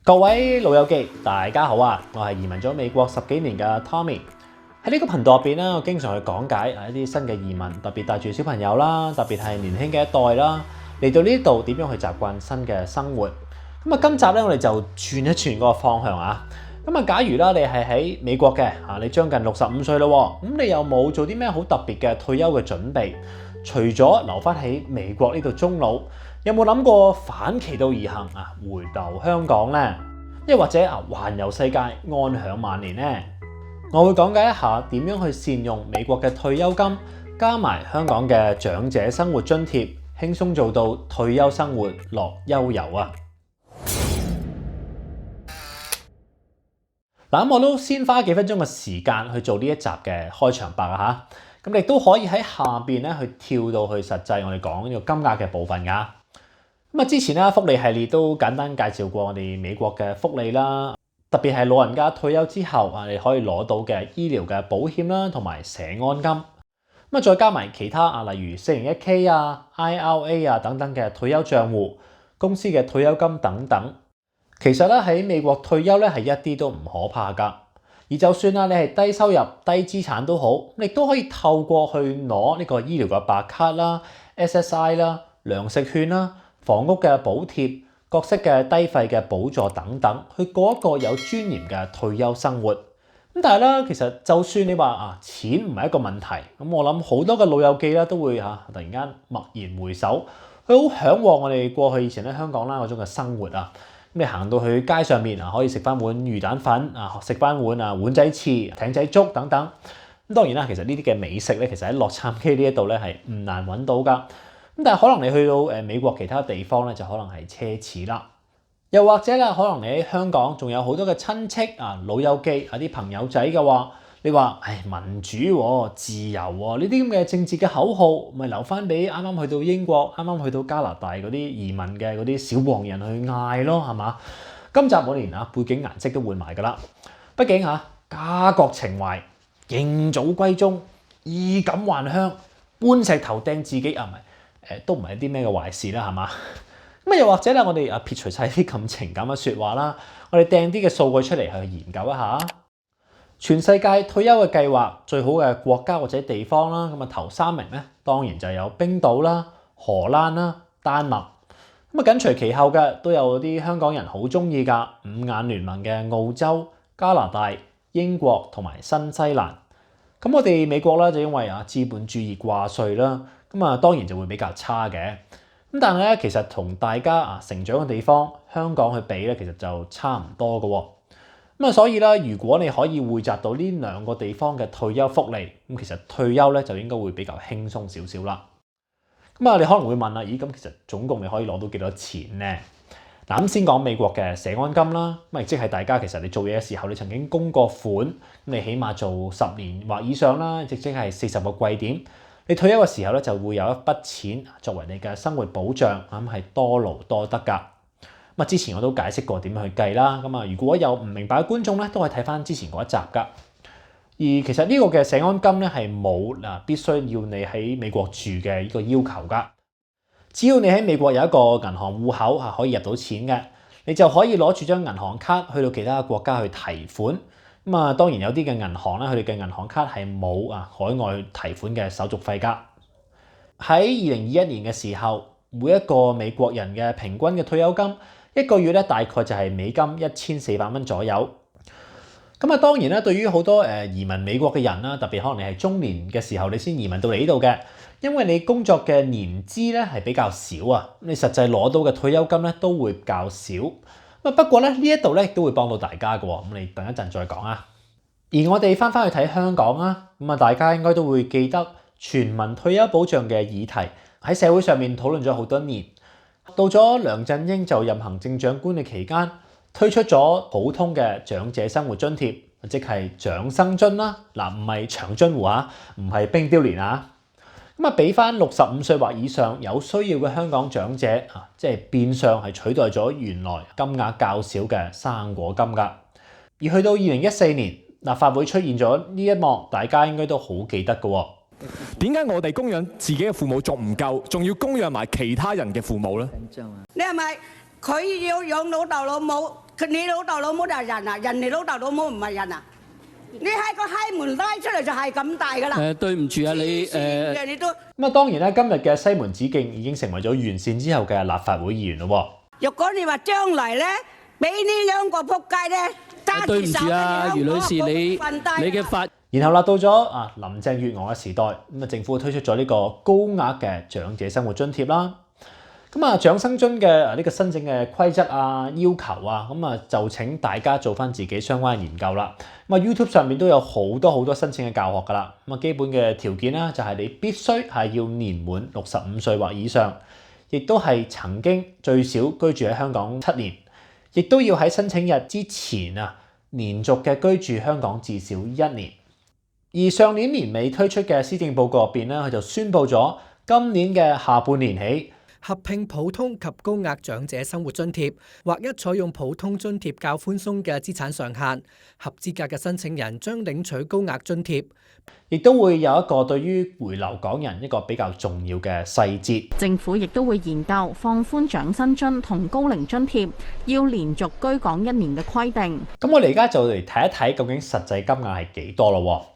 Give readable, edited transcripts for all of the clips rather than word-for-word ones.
各位老友記，大家好啊！我係移民咗美國10幾年嘅 Tommy。喺呢個頻道入邊咧，我經常去講解一啲新嘅移民，特別帶住小朋友啦，特別係年輕嘅一代啦，嚟到呢度點樣去習慣新嘅生活。咁啊，今集咧我哋就轉一轉嗰個方向啊。咁啊，假如啦你係喺美國嘅啊，你將近65歲咯，咁你又冇做啲咩好特別嘅退休嘅準備，除咗留翻喺美國呢度終老，有冇諗過反其道而行啊，回流香港呢？又或者啊，環遊世界，安享晚年呢？我會講解一下點樣去善用美國嘅退休金，加埋香港嘅長者生活津貼，輕鬆做到退休生活樂悠遊啊！嗱，咁我都先花幾分鐘嘅時間去做呢一集嘅開場白啊嚇，咁你都可以喺下邊咧去跳到去實際我哋講呢個金額嘅部分㗎。咁啊，之前咧福利系列都簡單介紹過我哋美國嘅福利啦，特別係老人家退休之後啊，你可以攞到嘅醫療嘅保險啦，同埋社安金。咁啊，再加埋其他啊，例如 401k 啊、IRA 啊等等嘅退休帳戶、公司嘅退休金等等。其實咧喺美國退休咧係一啲都唔可怕㗎。而就算啊你係低收入、低資產都好，你都可以透過去攞呢個醫療嘅白卡啦、SSI 啦、糧食券啦、房屋嘅補貼、各式嘅低費嘅補助等等，去過一個有尊嚴嘅退休生活。咁但係咧，其實就算你話啊錢唔係一個問題，咁我諗好多嘅老友記咧都會突然間驀然回首，佢好嚮往我哋過去以前喺香港啦嗰種嘅生活啊。咁你行到去街上面啊，可以食翻碗魚蛋粉啊，食翻碗碗仔翅、艇仔粥等等。咁當然啦，其實呢啲嘅美食咧，其實喺洛杉磯呢一度咧係唔難揾到㗎。咁但係可能你去到美國其他地方咧，就可能係奢侈啦。又或者啦，可能你喺香港仲有好多嘅親戚啊、老友記啊、啲朋友仔嘅話，你話民主喎、自由喎呢啲咁嘅政治嘅口號，咪留翻俾啱啱去到英國、啱啱去到加拿大嗰啲移民嘅嗰啲小黃人去嗌咯，係嘛？今集我連背景顏色都換埋㗎啦。畢竟家國情懷、認祖歸宗、衣錦還鄉、搬石頭掟自己都唔係啲咩嘅壞事啦，係嘛？咁又或者咧，我哋撇除晒啲咁情感嘅説話啦，我哋掟啲嘅數據出嚟去研究一下。全世界退休嘅計劃最好嘅國家或者地方啦，咁頭3名咧，當然就有冰島啦、荷蘭啦、丹麥。咁緊隨其後嘅都有啲香港人好中意㗎五眼聯盟嘅澳洲、加拿大、英國同埋新西蘭。咁我哋美國咧就因為資本主義掛帥啦。咁當然就會比較差嘅。咁但係咧，其實同大家成長嘅地方香港去比咧，其實就差唔多嘅喎。咁所以咧，如果你可以匯集到呢2個地方嘅退休福利，咁其實退休咧就應該會比較輕鬆少少啦。咁你可能會問啦，咦？咁其實總共你可以攞到幾多錢呢？嗱，咁先講美國嘅社安金啦。咁亦即係大家其實你做嘢嘅時候，你曾經供過款，咁你起碼做10年或以上啦，即係40個季點。你退休嘅時候咧，就會有一筆錢作為你嘅生活保障，咁係多勞多得㗎。咁之前我都解釋過點樣去計啦。咁如果有唔明白嘅觀眾咧，都可以睇翻之前嗰一集㗎。而其實呢個嘅社安金咧係冇必須要你喺美國住嘅呢個要求㗎。只要你喺美國有一個銀行戶口係可以入到錢嘅，你就可以攞住張銀行卡去到其他國家去提款。咁當然有啲嘅銀行咧，佢哋嘅銀行卡係冇海外提款嘅手續費㗎。喺2021年嘅時候，每一個美國人嘅平均嘅退休金一個月咧大概就係美金1400蚊左右。咁當然啦，對於好多移民美國嘅人啦，特別可能你係中年嘅時候你先移民到嚟呢度嘅，因為你工作嘅年資咧係比較少啊，你實際攞到嘅退休金咧都會較少。不過咧呢一度咧亦都會幫到大家嘅喎，咁你等一陣再講啊。而我哋翻去睇香港啊，大家應該都會記得全民退休保障嘅議題喺社會上面討論咗好多年。到咗梁振英就任行政長官嘅期間，推出咗普通嘅長者生活津貼，即係長生津啦。唔係長津湖唔係冰雕連啊。俾翻65歲或以上有需要嘅香港長者即係變相係取代咗原來金額較少嘅生果金㗎。而去到2014年，立法會出現咗呢一幕，大家應該都好記得嘅喎。點解我哋供養自己嘅父母仲唔夠，仲要供養埋其他人嘅父母呢？你係咪佢要養老豆老母，你老豆老母就係人啊，人哋老豆老母唔係人啊！你喺個閪門拉出嚟就係咁大噶啦。對唔住啊，你你都咁啊，當然咧，今日嘅西門子敬已經成為咗完善之後嘅立法會議員咯。若果你話將來咧，俾呢兩個仆街咧，對唔住啊，余女士，你嘅發然後啦，到咗林鄭月娥嘅時代，咁啊政府推出咗呢個高額嘅長者生活津貼啦。咁啊，長生津嘅呢個申請嘅規則啊、要求啊，咁啊就請大家做翻自己相關嘅研究啦。咁啊 YouTube 上面都有好多申請嘅教學噶啦。咁啊基本嘅條件啦，就係你必須係要年滿65歲或以上，亦都係曾經最少居住喺香港7年，亦都要喺申請日之前連續嘅居住香港至少1年。而上年年尾推出嘅施政報告入邊咧，佢就宣布咗今年嘅下半年起，合併普通及高額長者生活津貼，劃一採用普通津貼較寬鬆嘅資產上限，合資格嘅申請人將領取高額津貼，亦都會有一個對於回流港人一個比較重要嘅細節。政府亦都會研究放寬長生津同高齡津貼要連續居港1年嘅規定。咁我哋而家就嚟睇一睇究竟實際金額係幾多咯。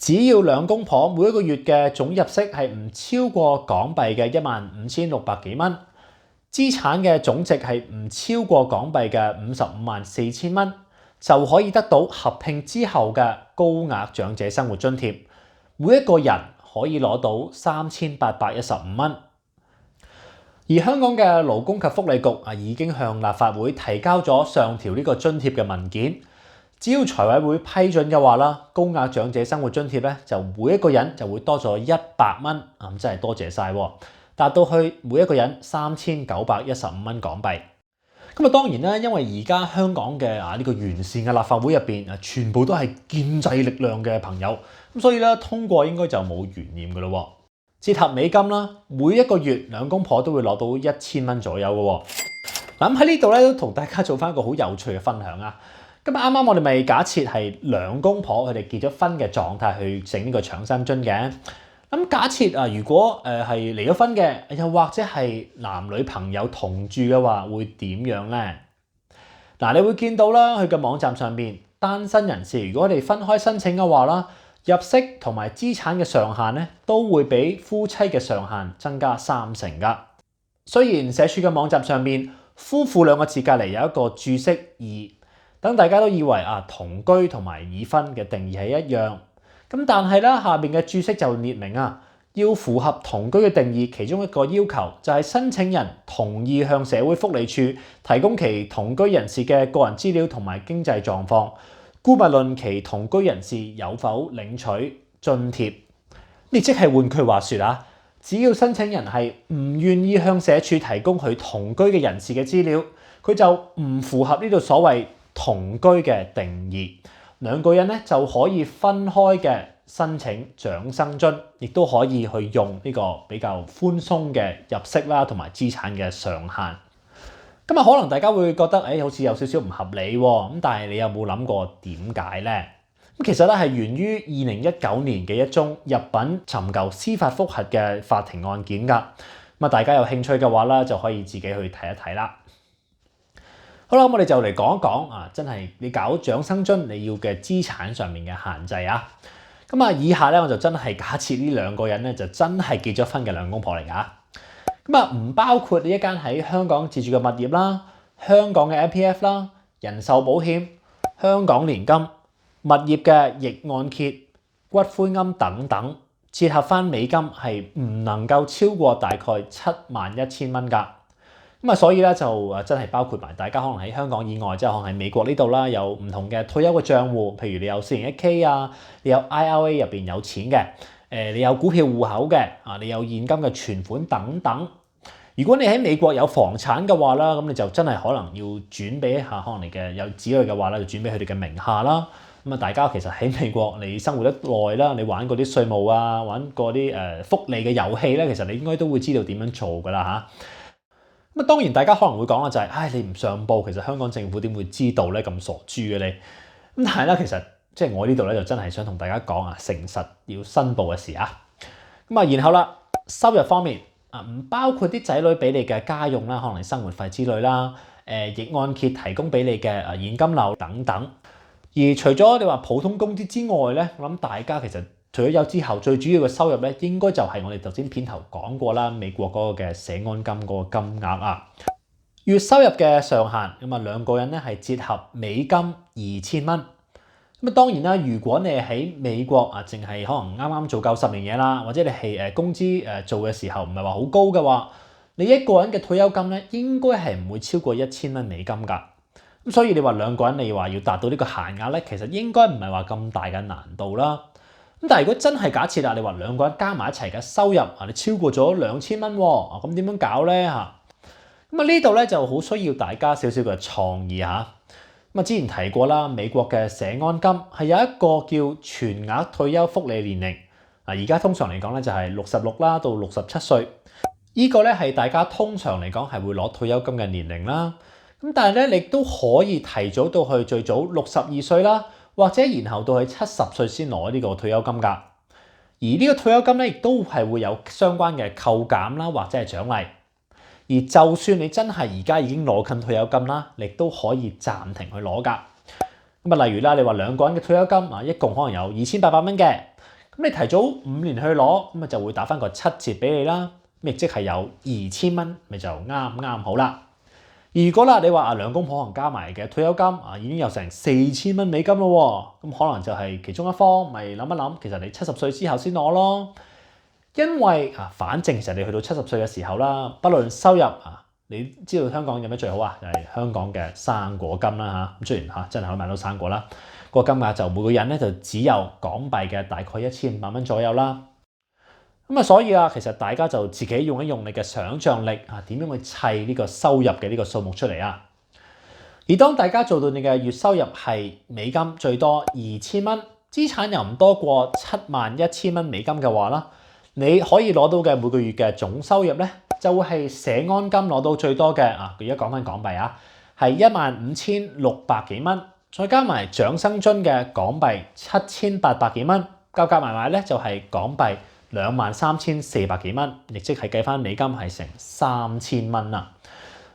只要兩公婆每一個月嘅總入息係唔超過港幣嘅15,600幾蚊，資產嘅總值係唔超過港幣嘅55,400蚊，就可以得到合併之後嘅高額長者生活津貼，每一個人可以攞到3,815蚊。而香港嘅勞工及福利局已經向立法會提交咗上調呢個津貼嘅文件。只要財委會批准嘅話啦，高額長者生活津貼咧就每一個人就會多咗100蚊，咁真係多謝晒，達到去每一個人3,915蚊港幣。咁啊當然啦，因為而家香港嘅呢個完善嘅立法會入邊全部都係建制力量嘅朋友，咁所以咧通過應該就冇懸念噶咯。折合美金啦，每一個月兩公婆都會攞到1000蚊左右嘅。咁喺呢度咧都同大家做翻一個好有趣嘅分享啊！咁啱啱我哋咪假設係兩公婆佢哋結咗婚嘅狀態去整呢個長生津嘅。咁假設如果係離咗婚嘅，又或者係男女朋友同住嘅話，會點樣呢？你會見到啦，佢嘅網站上面單身人士如果佢哋分開申請嘅話啦，入息同埋資產嘅上限咧都會比夫妻嘅上限增加30%㗎。雖然社署嘅網站上面夫婦兩個字隔離有一個注釋2。等大家都以為同居同埋已婚嘅定義係一樣，咁但係咧下邊嘅注釋就列明要符合同居嘅定義，其中一個要求就係申請人同意向社會福利署提供其同居人士嘅個人資料同埋經濟狀況，姑勿論其同居人士有否領取津貼。亦即係換句話說只要申請人係唔願意向社署提供佢同居嘅人士嘅資料，佢就唔符合呢度所謂同居嘅定義，兩個人咧就可以分開嘅申請長生津，亦都可以去用呢個比較寬鬆嘅入息啦，同埋資產嘅上限。咁可能大家會覺得好似有少少唔合理喎，咁但係你有冇諗過點解呢？咁其實咧係源於2019年嘅一宗入稟尋求司法覆核嘅法庭案件㗎。咁大家有興趣嘅話咧，就可以自己去睇一睇啦。好啦，我哋就嚟講一講真係你搞長生津你要嘅資產上面嘅限制啊。咁以下咧我就真係假設呢兩個人咧就真係結咗婚嘅兩公婆嚟㗎。咁唔包括你一間喺香港自住嘅物業啦、香港嘅 MPF 啦、人壽保險、香港年金、物業嘅逆按揭、骨灰龕等等，折合翻美金係唔能夠超過大概71,000蚊㗎。所以咧就真係包括埋大家可能喺香港以外，即係可能喺美國呢度啦，有唔同嘅退休嘅帳戶，譬如你有 401k 你有 IRA 入邊有錢嘅，你有股票戶口嘅，你有現金嘅存款等等。如果你喺美國有房產嘅話啦，咁你就真係可能要轉俾可能你嘅有子女嘅話咧，就轉俾佢哋嘅名下啦。大家其實喺美國你生活得耐啦，你玩過啲稅務玩過啲福利嘅遊戲咧，其實你應該都會知道點樣做㗎啦嚇。當然大家可能會講就係，你唔上報，其實香港政府點會知道咧？咁傻豬嘅你。但係咧，其實即係我呢度咧就真係想同大家講誠實要申報嘅事啊。然後啦，收入方面唔包括啲仔女俾你嘅家用啦，可能係生活費之類啦，逆按揭提供俾你嘅現金流等等。而除咗你話普通工資之外咧，我諗大家其實退咗休之後最主要嘅收入咧，應該就係我哋頭先片頭講過啦，美國嗰個嘅社安金嗰個金額啊。月收入嘅上限咁啊，兩個人咧係折合美金2000蚊。咁啊，當然啦，如果你係喺美國啊，淨係可能啱啱做夠10年嘢啦，或者你係工資做嘅時候唔係話好高嘅話，你一個人嘅退休金咧應該係唔會超過1000蚊美金㗎。咁所以你話兩個人你話要達到呢個限額咧，其實應該唔係話咁大嘅難度啦。咁但係如果真係假設啦，你話兩個人加埋一齊嘅收入啊，你超過咗2000蚊喎，咁點樣搞咧嚇？咁啊呢度咧就好需要大家少少嘅創意嚇。咁啊之前提過啦，美國嘅社安金係有一個叫全額退休福利年齡，而家通常嚟講咧就係66啦到67歲，呢個咧係大家通常嚟講係會攞退休金嘅年齡啦。咁但係咧，你都可以提早到去最早62歲啦，或者延後到去70歲先攞呢個退休金㗎。而呢個退休金咧，亦都係會有相關嘅扣減啦，或者係獎勵。而就算你真係而家已經攞緊退休金啦，你都可以暫停去攞㗎。咁啊，例如啦，你話兩個人嘅退休金啊，一共可能有2800蚊嘅，咁你提早5年去攞，咁啊就會打返個7折俾你啦，亦即係有2000蚊，咪就啱好啦。如果啦，你話兩公婆可能加埋嘅退休金已經有成4000蚊美金咯喎，咁可能就係其中一方咪諗一諗，其實你70歲之後先攞咯。因為反正其實你去到70歲嘅時候啦，不論收入你知道香港有咩最好啊？就係香港嘅生果金啦嚇。咁雖然真係可以買到生果啦，個金額就每個人咧就只有港幣嘅大概1500蚊左右啦。咁啊，所以其實大家就自己用一用你嘅想像力點樣去砌呢個收入嘅呢個數目出嚟啊。而當大家做到你嘅月收入係美金最多2000蚊，資產又唔多過71000蚊美金嘅話啦，你可以攞到嘅每個月嘅總收入咧，就會係社安金攞到最多嘅佢而家講緊港幣係15600幾蚊，再加埋長生津嘅港幣7800幾蚊，夾埋咧就係港幣23400幾蚊，亦即係計翻美金係成3000蚊啦。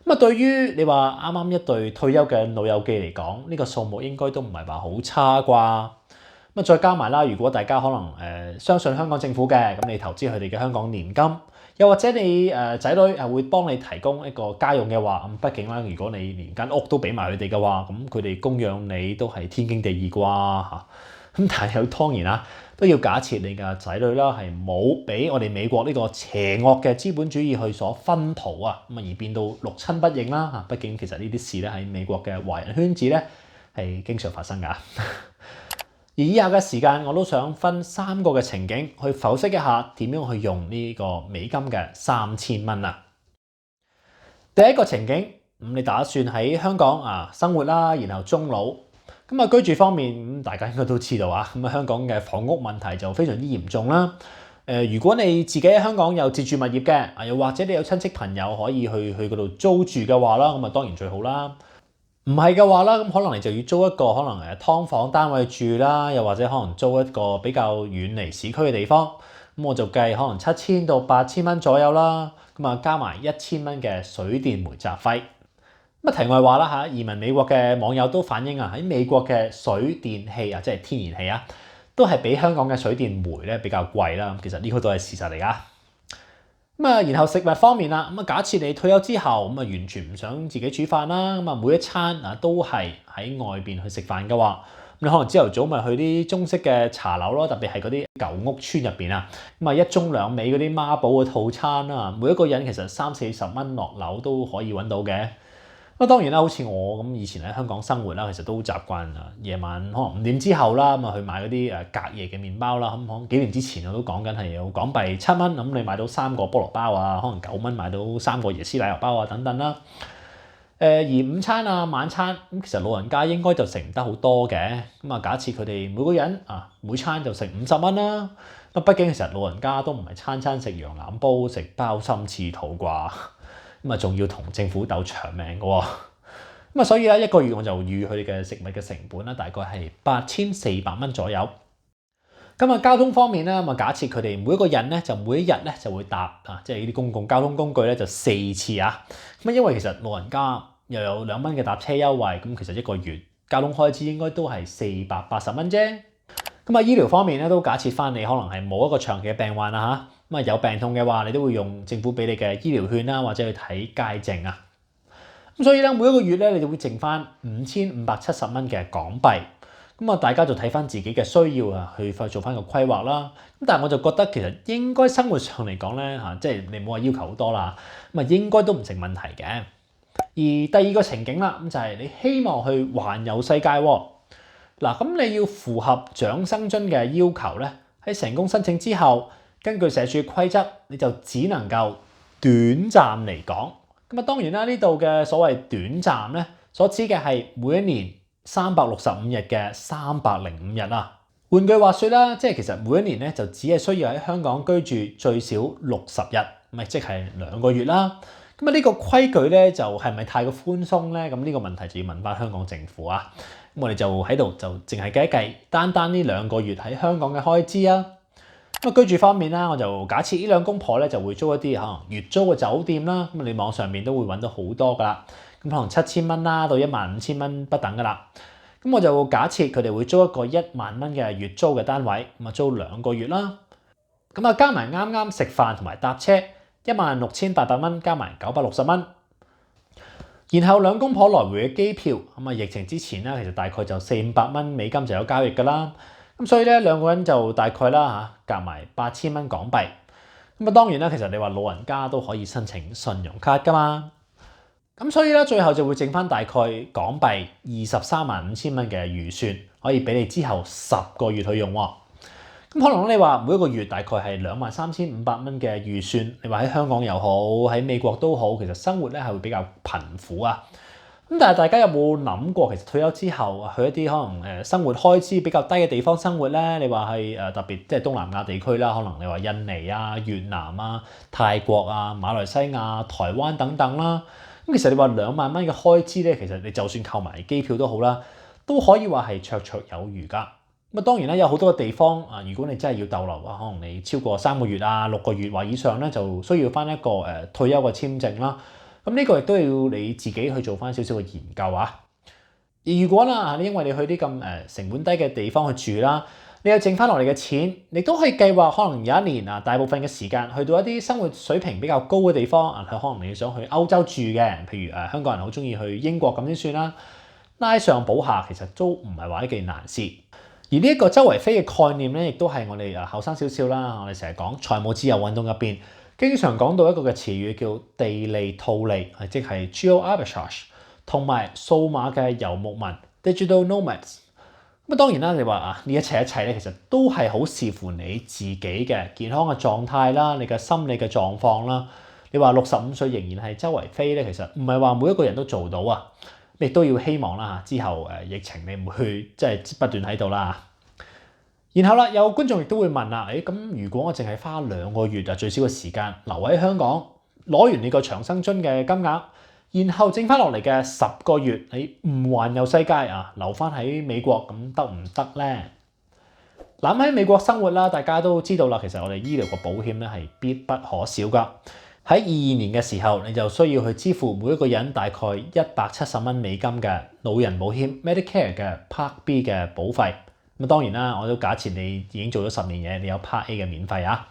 咁啊，對於你話啱啱一對退休嘅老友記嚟講，呢個數目應該都唔係話好差啩。咁啊，再加埋啦，如果大家可能相信香港政府嘅，咁你投資佢哋嘅香港年金，又或者你仔女係會幫你提供一個家用嘅話，咁畢竟啦，如果你連間屋都俾埋佢哋嘅話，咁佢哋供養你都係天經地義啩嚇。咁但係當然啦，都要假設你嘅仔女啦係冇俾我哋美國呢個邪惡嘅資本主義去所薰陶咁而變到六親不認啦嚇。畢竟其實呢啲事咧喺美國嘅華人圈子咧係經常發生㗎。而以下嘅時間我都想分3個嘅情景去剖析一下點樣去用呢個美金嘅3000蚊啊。第一個情景，你打算喺香港生活啦，然後終老。咁啊，居住方面大家應該都知道咁香港嘅房屋問題就非常之嚴重啦。如果你自己喺香港有自住物業嘅，又或者你有親戚朋友可以去嗰度租住嘅話啦，咁啊當然最好啦。唔係嘅話啦，咁可能你就要租一個可能劏房單位住啦，又或者可能租一個比較遠離市區嘅地方。咁我就計可能7000到8000蚊左右啦。咁啊加埋1000蚊嘅水電煤雜費。咁啊題外話啦移民美國嘅網友都反映喺美國嘅水電氣即係天然氣都係比香港嘅水電煤咧比較貴啦。其實呢個都係事實嚟㗎。咁啊，然後食物方面啦，咁啊假設你退休之後咁啊完全唔想自己煮飯啦，咁啊每一餐都係喺外邊去食飯嘅話，咁你可能朝頭早咪去啲中式嘅茶樓咯，特別係嗰啲舊屋村入邊咁啊一盅兩味嗰啲孖寶嘅套餐啦，每一個人其實30-40蚊落樓都可以揾到嘅。咁當然啦，好似我咁以前喺香港生活啦，其實都習慣夜晚可能5點之後啦，咁啊去買嗰啲隔夜嘅麵包啦。咁可能幾年之前我都講緊係有港幣7蚊，咁你買到3個菠蘿包可能9蚊買到3個椰絲奶油包等等啦。而午餐晚餐咁其實老人家應該就食唔得好多嘅。咁啊假設佢哋每個人每餐就食50蚊啦。咁畢竟其實老人家都唔係餐餐食羊腩煲、食鮑參翅肚啩。咁啊，仲要同政府鬥長命嘅喎，咁啊，所以咧一個月我就預佢哋嘅食物嘅成本大概係8400蚊左右。咁啊，交通方面咧，咁啊，假設佢哋每一個人咧就每一日咧就會搭即係呢啲公共交通工具咧就4次咁因為其實老人家又有2蚊嘅搭車優惠，咁其實一個月交通開支應該都係480蚊啫。咁醫療方面咧都假設翻你可能係冇一個長期嘅病患啦嚇，有病痛嘅話，你都會用政府俾你嘅醫療券啦，或者去睇街症啊。咁所以咧每一個月咧你就會剩翻5570蚊嘅港幣。大家就睇翻自己嘅需要啊，去做翻個規劃啦。咁但係我就覺得其實應該生活上嚟講咧即係你唔好話要求好多啦，應該都唔成問題嘅。而第二個情景啦，咁就係你希望去環遊世界喎。咁你要符合長生津嘅要求咧，喺成功申請之後，根據社署規則，你就只能夠短暫嚟講。當然啦，呢度嘅所謂短暫咧，所指嘅係每一年365日嘅305日啊。換句話說啦，即係其實每一年咧就只係需要喺香港居住最少60日，即係2個月啦。呢個規矩咧就係咪太過寬鬆咧？呢個問題就要問翻香港政府啊。我哋就喺度就淨係計一計，單呢2個月喺香港嘅開支啊。居住方面啦，我就假設呢兩公婆咧就會租一啲可能月租嘅酒店啦。你網上面都會揾到好多噶啦。可能7000蚊啦到15000蚊不等噶啦。我就假設佢哋會租一個1萬蚊嘅月租嘅單位，租2個月啦。加埋啱啱食飯同埋搭車16800蚊，加埋960蚊。然後兩公婆來回嘅機票，疫情之前咧，其實大概就400-500蚊美金就有交易噶啦。所以咧2個人就大概啦夾埋8000蚊港幣。當然啦，其實你話老人家都可以申請信用卡噶嘛。所以咧最後就會剩翻大概港幣235000蚊嘅預算，可以俾你之後10個月去用喎。可能你話每一個月大概係23500蚊嘅預算，你話喺香港又好，喺美國都好，其實生活咧係會比較貧苦啊。但係大家有冇諗過，其實退休之後去一啲可能生活開支比較低嘅地方生活咧？你話係特別即係東南亞地區啦，可能你話印尼啊、越南啊、泰國啊、馬來西亞、台灣等等啦。其實你話2萬蚊嘅開支咧，其實你就算購埋機票都好啦，都可以話係綽綽有餘㗎。當然啦，有好多嘅地方啊，如果你真係要逗留啊，可能你超過3個月啊、6個月或以上咧，就需要翻一個退休嘅簽證啦。呢個亦都要你自己去做翻少少嘅研究啊。而如果啦，因為你去啲咁成本低嘅地方去住啦，你有剩翻落嚟嘅錢，你都可以計劃可能有一年啊，大部分嘅時間去到一啲生活水平比較高嘅地方啊，可能你想去歐洲住嘅，譬如香港人好中意去英國咁先算啦。拉上補下，其實都唔係話一件難事。而呢一個周圍飛嘅概念咧，亦都係我哋後生少少啦，我哋成日講財務自由運動入邊，經常講到一個嘅詞語叫地利套利，即係 geo arbitrage， 同埋數碼嘅遊牧民 digital nomads。當然啦，你話呢一切咧，其實都係好視乎你自己嘅健康嘅狀態啦，你嘅心理嘅狀況啦。你話65歲仍然係周圍飛咧，其實唔係話每一個人都做到啊。亦都要希望啦之後疫情你唔會即係不斷喺度啦。然後啦，有觀眾亦都會問啦，咁如果我淨係花2個月最少嘅時間留喺香港，攞完你個長生津嘅金額，然後剩翻落嚟嘅10個月，你唔環遊世界啊，留翻喺美國，咁得唔得咧？諗喺美國生活啦，大家都知道啦，其實我哋醫療個保險咧係必不可少噶。喺22年嘅時候，你就需要去支付每一個人大概170蚊美金嘅老人保險 Medicare 嘅 Part B 嘅保費。當然啦，我都假設你已經做咗10年嘢，你有 Part A 嘅免費啊。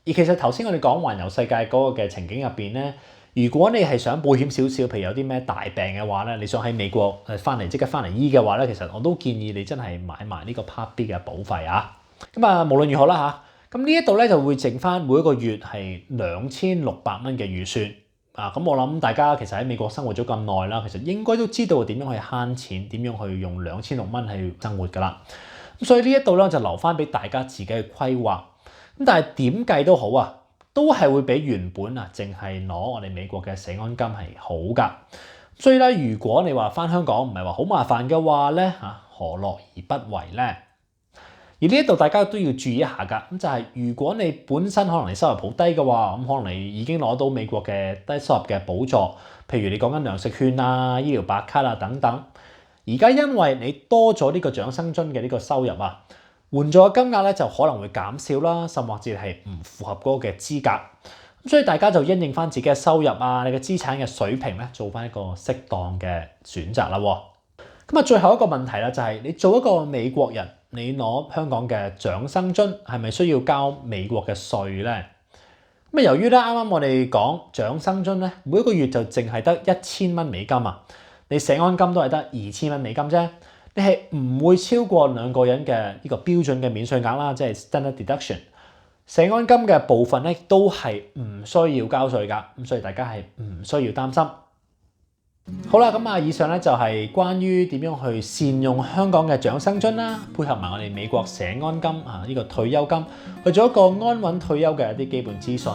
而其實頭先我哋講環遊世界嗰個嘅情景入邊咧，如果你係想保險少少，譬如有啲咩大病嘅話咧，你想喺美國即刻翻嚟醫嘅話咧，其實我都建議你真係買埋呢個 Part B 嘅保費啊。無論如何啦咁呢一度咧就會剩翻每一個月係2600蚊嘅預算啊。咁我諗大家其實喺美國生活咗咁耐啦，其實應該都知道點樣去慳錢，點樣去用2600蚊去生活噶啦。咁所以呢一度咧就留翻俾大家自己去規劃。咁但係點計都好啊，都係會比原本淨係攞我哋美國嘅社安金係好噶。所以咧，如果你話翻香港唔係話好麻煩嘅話咧何樂而不為咧？而呢一度大家都要注意一下㗎，咁就係如果你本身可能你收入好低嘅話，咁可能你已經攞到美國嘅低收入嘅補助，譬如你講緊糧食券啊、醫療白卡啊等等。而家因為你多咗呢個長生津嘅呢個收入啊，援助嘅金額咧就可能會減少啦，甚至係唔符合嗰個嘅資格。所以大家就因應翻自己嘅收入啊，你嘅資產嘅水平咧，做翻一個適當嘅選擇啦。咁啊，最後一個問題啦，就係你做一個美國人，你攞香港嘅長生津係咪需要交美國嘅稅咧？咁啊，由於咧啱啱我哋講長生津咧，每一個月就淨係得1000蚊美金啊，你社安金都係得2000蚊美金啫，你係唔會超過兩個人嘅呢個標準嘅免稅額啦，即係 standard deduction。社安金嘅部分咧都係唔需要交稅㗎，咁所以大家係唔需要擔心。好啦，咁啊，以上咧就係關於點樣去善用香港嘅長生津啦，配合埋我哋美國社安金啊呢個退休金，去做一個安穩退休嘅一啲基本資訊。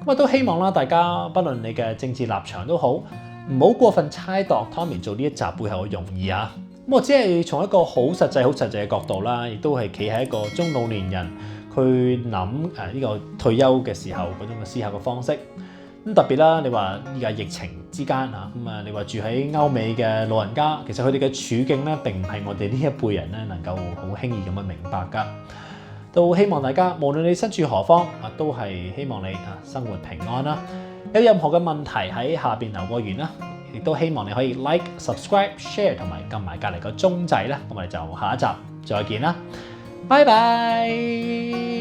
咁啊，都希望啦，大家不論你嘅政治立場都好，唔好過分猜度 Tommy 做呢一集背後嘅用意啊。咁我只係從一個好實際嘅角度啦，亦都係企喺一個中老年人去諗呢個退休嘅時候嗰種嘅思考嘅方式。咁特別啦，你話依家疫情之間啊，咁啊，你話住喺歐美嘅老人家，其實佢哋嘅處境咧並唔係我哋呢一輩人咧能夠好輕易咁樣明白㗎。都希望大家無論你身處何方啊，都係希望你啊生活平安啦。有任何嘅問題喺下邊留個言啦，亦都希望你可以 like、subscribe、share 同埋撳埋隔離個鐘仔啦。咁我哋就下一集再見啦，拜拜。